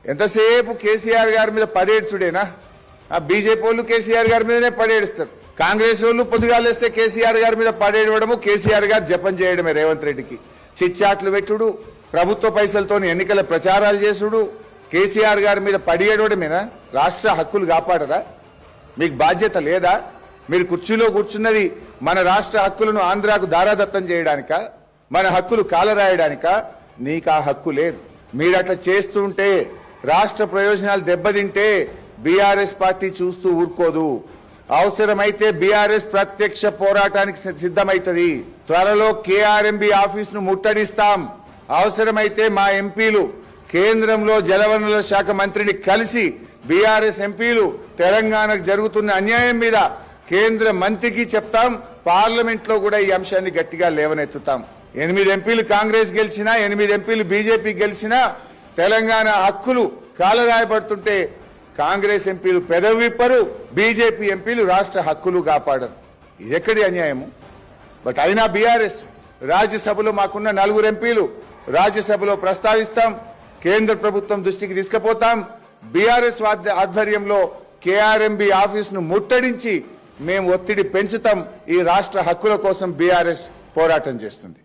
ఎంతసేపు కేసీఆర్ గారి మీద పడేడ్చుడేనా? ఆ బీజేపీ వాళ్ళు కేసీఆర్ గారి మీదనే పడేడుస్తారు, కాంగ్రెస్ వాళ్ళు పొద్దుగాలేస్తే కేసీఆర్ గారి మీద పడేయడము, కేసీఆర్ గారు జపం చేయడమే రేవంత్ రెడ్డికి. చిచ్చాట్లు పెట్టుడు, ప్రభుత్వ పైసలతో ఎన్నికల ప్రచారాలు చేసుడు, కేసీఆర్ గారి మీద పడియేయడమేనా? రాష్ట్ర హక్కులు కాపాడరా? మీకు బాధ్యత లేదా? మీరు కుర్చీలో కూర్చున్నది మన రాష్ట్ర హక్కులను ఆంధ్రాకు దారాదత్తం చేయడానిక, మన హక్కులు కాలరాయడానిక? నీకు ఆ హక్కు లేదు. మీరు అట్లా చేస్తుంటే, రాష్ట్ర ప్రయోజనాలు దెబ్బతింటే బీఆర్ఎస్ పార్టీ చూస్తూ ఊరుకోదు. అవసరమైతే బీఆర్ఎస్ ప్రత్యక్ష పోరాటానికి సిద్ధమైతది. త్వరలో కేఆర్ఎంబీ ఆఫీసును ముట్టడిస్తాం. అవసరమైతే మా ఎంపీలు కేంద్రంలో జలవనరుల శాఖ మంత్రిని కలిసి బీఆర్ఎస్ ఎంపీలు తెలంగాణకు జరుగుతున్న అన్యాయం మీద కేంద్ర మంత్రికి చెప్తాం. పార్లమెంట్ లో కూడా ఈ అంశాన్ని గట్టిగా లేవనెత్తుతాం. 8 ఎంపీలు కాంగ్రెస్ గెలిచినా, 8 ఎంపీలు బీజేపీ గెలిచినా తెలంగాణ హక్కులు కాలరాయబడుతుంటే కాంగ్రెస్ ఎంపీలు పెదవి విప్పరు, బీజేపీ ఎంపీలు రాష్ట్ర హక్కులు కాపాడరు. ఇది ఎక్కడి అన్యాయము? బట్ అయినా బీఆర్ఎస్ రాజ్యసభలో మాకున్న 4 ఎంపీలు రాజ్యసభలో ప్రస్తావిస్తాం, కేంద్ర ప్రభుత్వం దృష్టికి తీసుకుపోతాం. బీఆర్ఎస్ ఆధ్వర్యంలో కేఆర్ఎంబీ ఆఫీసును ముట్టడించి మేము ఒత్తిడి పెంచుతాం. ఈ రాష్ట్ర హక్కుల కోసం బీఆర్ఎస్ పోరాటం చేస్తుంది.